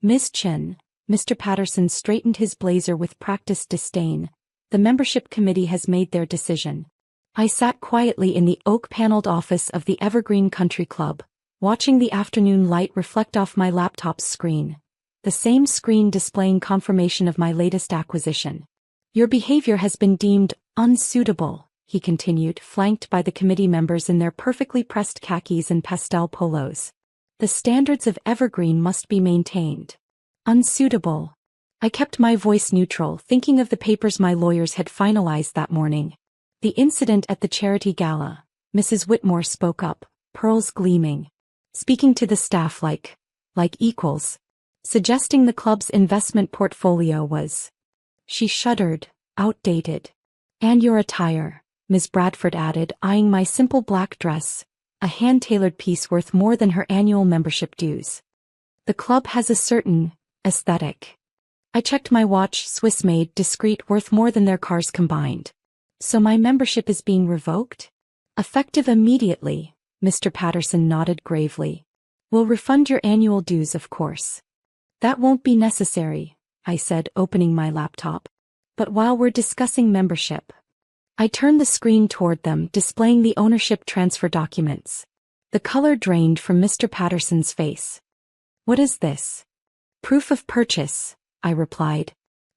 Ms. Chen, Mr. Patterson straightened his blazer with practiced disdain. The membership committee has made their decision. I sat quietly in the oak-paneled office of the Evergreen Country Club, watching the afternoon light reflect off my laptop's screen. The same screen displaying confirmation of my latest acquisition. Your behavior has been deemed unsuitable, he continued, flanked by the committee members in their perfectly pressed khakis and pastel polos. The standards of Evergreen must be maintained. Unsuitable. I kept my voice neutral, thinking of the papers my lawyers had finalized that morning. The incident at the charity gala. Mrs. Whitmore spoke up, pearls gleaming. Speaking to the staff like equals. Suggesting the club's investment portfolio was. She shuddered, outdated. And your attire, Ms. Bradford added, eyeing my simple black dress, a hand-tailored piece worth more than her annual membership dues. The club has a certain aesthetic. I checked my watch, Swiss-made, discreet, worth more than their cars combined. So my membership is being revoked? Effective immediately, Mr. Patterson nodded gravely. We'll refund your annual dues, of course. That won't be necessary, I said, opening my laptop. But while we're discussing membership, I turned the screen toward them, displaying the ownership transfer documents. The color drained from Mr. Patterson's face. What is this? Proof of purchase, I replied.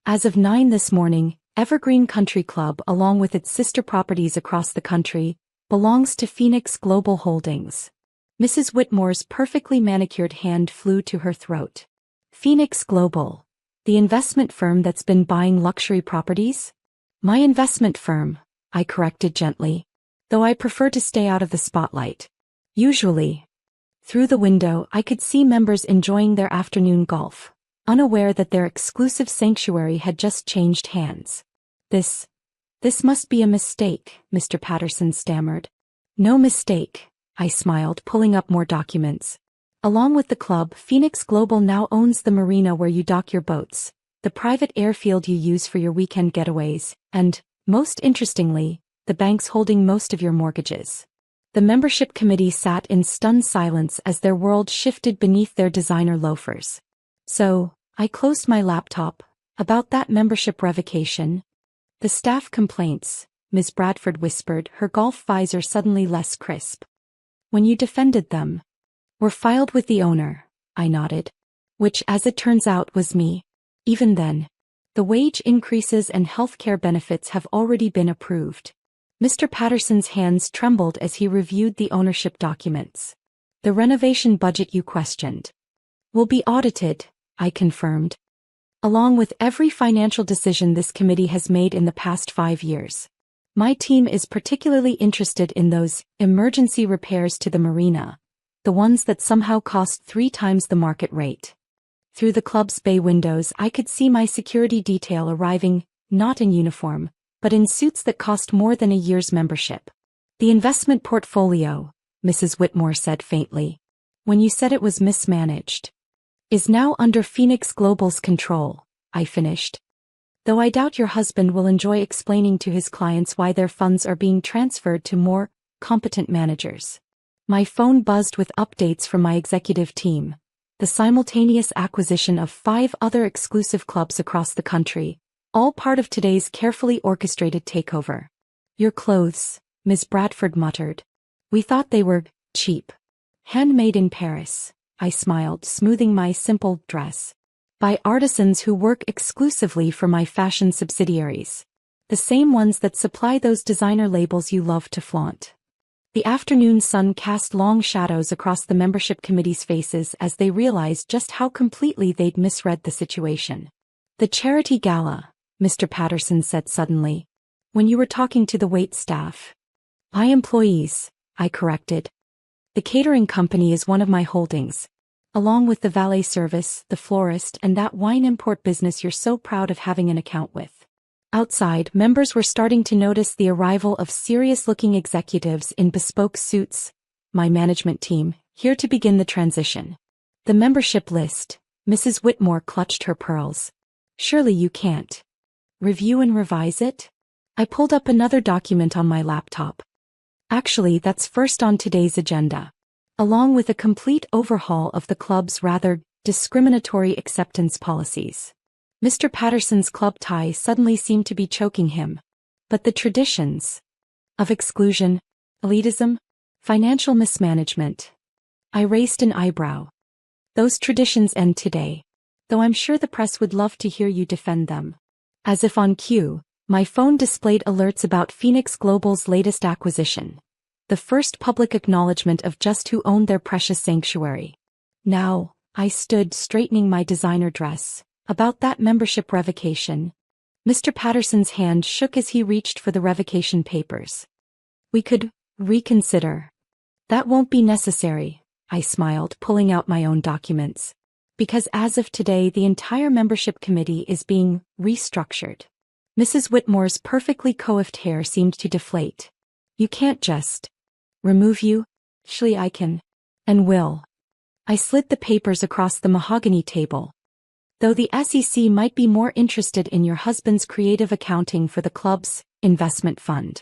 As of 9 this morning, Evergreen Country Club, along with its sister properties across the country, belongs to Phoenix Global Holdings. Mrs. Whitmore's perfectly manicured hand flew to her throat. Phoenix Global, the investment firm that's been buying luxury properties? My investment firm, I corrected gently, though I prefer to stay out of the spotlight. Usually. Through the window, I could see members enjoying their afternoon golf, unaware that their exclusive sanctuary had just changed hands. This must be a mistake, Mr. Patterson stammered. No mistake, I smiled, pulling up more documents. Along with the club, Phoenix Global now owns the marina where you dock your boats, the private airfield you use for your weekend getaways, and, most interestingly, the banks holding most of your mortgages. The membership committee sat in stunned silence as their world shifted beneath their designer loafers. So, I closed my laptop. About that membership revocation. The staff complaints, Ms. Bradford whispered, her golf visor suddenly less crisp. When you defended them, were filed with the owner, I nodded. Which, as it turns out, was me. Even then, the wage increases and healthcare benefits have already been approved. Mr. Patterson's hands trembled as he reviewed the ownership documents. The renovation budget you questioned will be audited, I confirmed. Along with every financial decision this committee has made in the past 5 years. My team is particularly interested in those emergency repairs to the marina, the ones that somehow cost 3 times the market rate. Through the club's bay windows, I could see my security detail arriving, not in uniform, but in suits that cost more than a year's membership. The investment portfolio, Mrs. Whitmore said faintly, when you said it was mismanaged, is now under Phoenix Global's control, I finished. Though I doubt your husband will enjoy explaining to his clients why their funds are being transferred to more competent managers. My phone buzzed with updates from my executive team. The simultaneous acquisition of 5 other exclusive clubs across the country, all part of today's carefully orchestrated takeover. Your clothes, Ms. Bradford muttered. We thought they were cheap. Handmade in Paris. I smiled, smoothing my simple dress. By artisans who work exclusively for my fashion subsidiaries. The same ones that supply those designer labels you love to flaunt. The afternoon sun cast long shadows across the membership committee's faces as they realized just how completely they'd misread the situation. The charity gala, Mr. Patterson said suddenly. When you were talking to the wait staff. My employees, I corrected. The catering company is one of my holdings, along with the valet service, the florist, and that wine import business you're so proud of having an account with. Outside, members were starting to notice the arrival of serious-looking executives in bespoke suits, my management team, here to begin the transition. The membership list, Mrs. Whitmore clutched her pearls. Surely you can't review and revise it? I pulled up another document on my laptop. Actually, that's first on today's agenda. Along with a complete overhaul of the club's rather discriminatory acceptance policies. Mr. Patterson's club tie suddenly seemed to be choking him. But the traditions of exclusion, elitism, financial mismanagement. I raised an eyebrow. Those traditions end today, though I'm sure the press would love to hear you defend them. As if on cue, my phone displayed alerts about Phoenix Global's latest acquisition, the first public acknowledgement of just who owned their precious sanctuary. Now, I stood straightening my designer dress. About that membership revocation. Mr. Patterson's hand shook as he reached for the revocation papers. We could reconsider. That won't be necessary, I smiled, pulling out my own documents. Because as of today the entire membership committee is being restructured. Mrs. Whitmore's perfectly coiffed hair seemed to deflate. You can't just remove you. Actually I can. And will. I slid the papers across the mahogany table. Though the SEC might be more interested in your husband's creative accounting for the club's investment fund.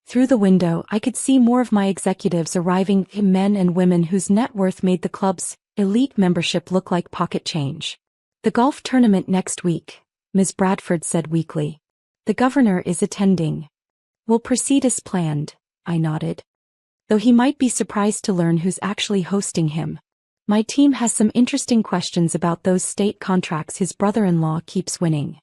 Through the window I could see more of my executives arriving, men and women whose net worth made the club's elite membership look like pocket change. The golf tournament next week, Ms. Bradford said weakly. The governor is attending. We'll proceed as planned, I nodded. Though he might be surprised to learn who's actually hosting him. My team has some interesting questions about those state contracts his brother-in-law keeps winning.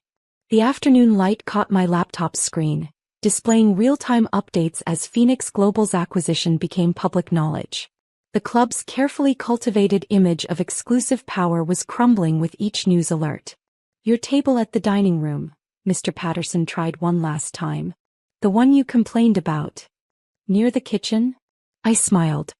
The afternoon light caught my laptop's screen, displaying real-time updates as Phoenix Global's acquisition became public knowledge. The club's carefully cultivated image of exclusive power was crumbling with each news alert. Your table at the dining room, Mr. Patterson tried one last time. The one you complained about. Near the kitchen? I smiled.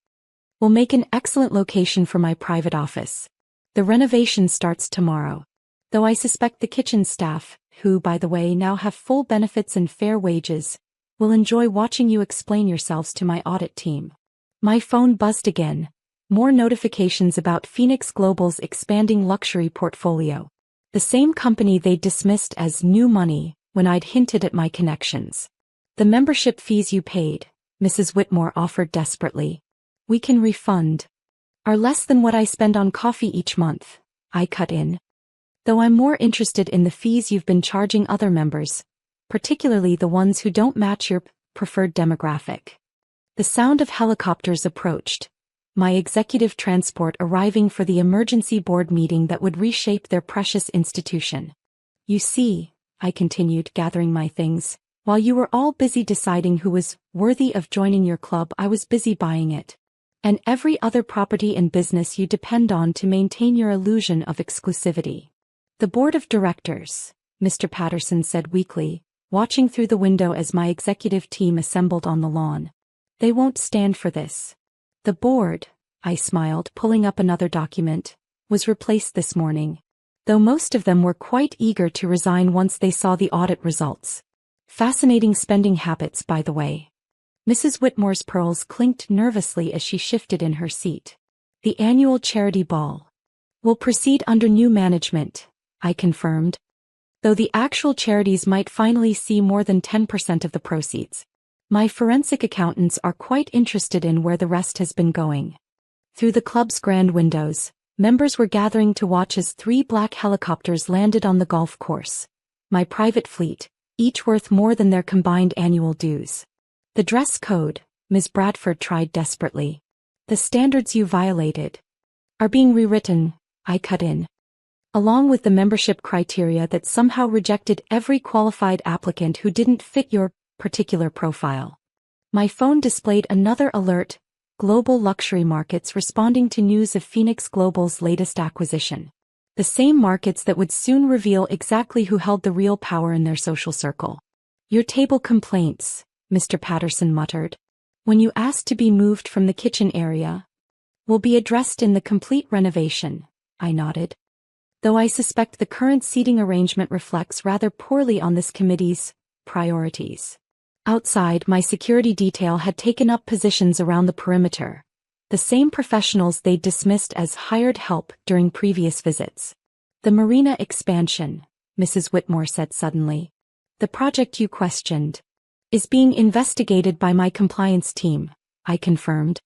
Will make an excellent location for my private office. The renovation starts tomorrow. Though I suspect the kitchen staff, who by the way now have full benefits and fair wages, will enjoy watching you explain yourselves to my audit team. My phone buzzed again. More notifications about Phoenix Global's expanding luxury portfolio. The same company they'd dismissed as new money when I'd hinted at my connections. The membership fees you paid, Mrs. Whitmore offered desperately. We can refund. Are less than what I spend on coffee each month, I cut in. Though I'm more interested in the fees you've been charging other members, particularly the ones who don't match your preferred demographic. The sound of helicopters approached, my executive transport arriving for the emergency board meeting that would reshape their precious institution. You see, I continued, gathering my things, while you were all busy deciding who was worthy of joining your club, I was busy buying it. And every other property and business you depend on to maintain your illusion of exclusivity. The board of directors, Mr. Patterson said weakly, watching through the window as my executive team assembled on the lawn. They won't stand for this. The board, I smiled, pulling up another document, was replaced this morning. Though most of them were quite eager to resign once they saw the audit results. Fascinating spending habits, by the way. Mrs. Whitmore's pearls clinked nervously as she shifted in her seat. The annual charity ball will proceed under new management, I confirmed. Though the actual charities might finally see more than 10% of the proceeds. My forensic accountants are quite interested in where the rest has been going. Through the club's grand windows, members were gathering to watch as 3 black helicopters landed on the golf course. My private fleet, each worth more than their combined annual dues. The dress code, Ms. Bradford tried desperately. The standards you violated are being rewritten, I cut in. Along with the membership criteria that somehow rejected every qualified applicant who didn't fit your particular profile. My phone displayed another alert, global luxury markets responding to news of Phoenix Global's latest acquisition. The same markets that would soon reveal exactly who held the real power in their social circle. Your table complaints, Mr. Patterson muttered. When you asked to be moved from the kitchen area, will be addressed in the complete renovation, I nodded. Though I suspect the current seating arrangement reflects rather poorly on this committee's priorities. Outside, my security detail had taken up positions around the perimeter, the same professionals they'd dismissed as hired help during previous visits. The marina expansion, Mrs. Whitmore said suddenly. The project you questioned is being investigated by my compliance team, I confirmed.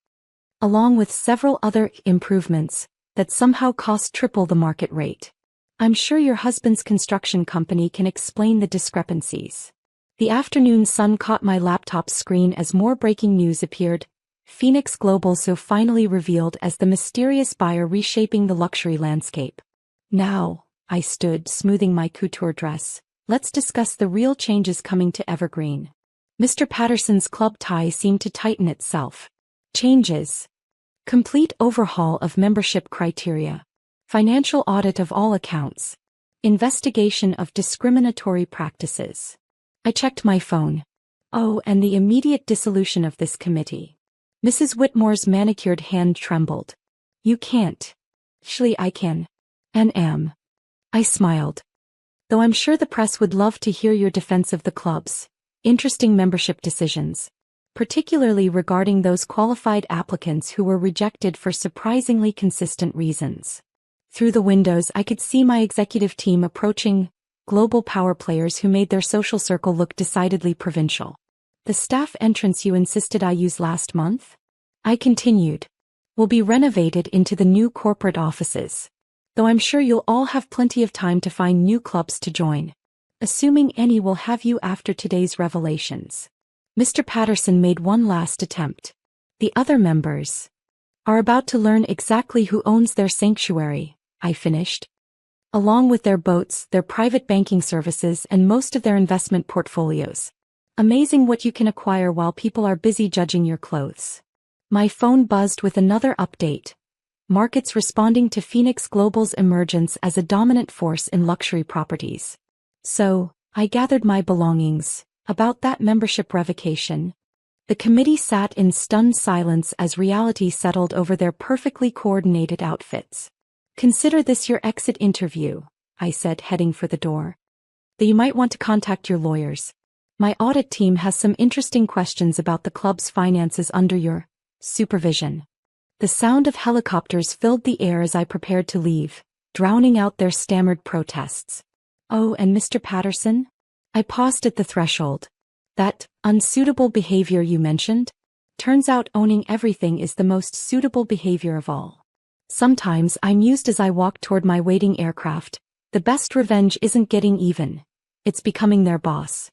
Along with several other improvements, that somehow cost triple the market rate. I'm sure your husband's construction company can explain the discrepancies. The afternoon sun caught my laptop's screen as more breaking news appeared. Phoenix Global so finally revealed as the mysterious buyer reshaping the luxury landscape. Now, I stood, smoothing my couture dress. Let's discuss the real changes coming to Evergreen. Mr. Patterson's club tie seemed to tighten itself. Changes. Complete overhaul of membership criteria. Financial audit of all accounts. Investigation of discriminatory practices. I checked my phone. Oh, and the immediate dissolution of this committee. Mrs. Whitmore's manicured hand trembled. You can't. Actually, I can. And am. I smiled. Though I'm sure the press would love to hear your defense of the club's interesting membership decisions, particularly regarding those qualified applicants who were rejected for surprisingly consistent reasons. Through the windows I could see my executive team approaching, global power players who made their social circle look decidedly provincial. The staff entrance you insisted I use last month? I continued. Will be renovated into the new corporate offices. Though I'm sure you'll all have plenty of time to find new clubs to join. Assuming any will have you after today's revelations. Mr. Patterson made one last attempt. The other members are about to learn exactly who owns their sanctuary, I finished. Along with their boats, their private banking services, and most of their investment portfolios. Amazing what you can acquire while people are busy judging your clothes. My phone buzzed with another update. Markets responding to Phoenix Global's emergence as a dominant force in luxury properties. So, I gathered my belongings. About that membership revocation. The committee sat in stunned silence as reality settled over their perfectly coordinated outfits. Consider this your exit interview, I said, heading for the door. Though you might want to contact your lawyers. My audit team has some interesting questions about the club's finances under your supervision. The sound of helicopters filled the air as I prepared to leave, drowning out their stammered protests. Oh, and Mr. Patterson? I paused at the threshold. That unsuitable behavior you mentioned? Turns out owning everything is the most suitable behavior of all. Sometimes I mused as I walked toward my waiting aircraft. The best revenge isn't getting even. It's becoming their boss.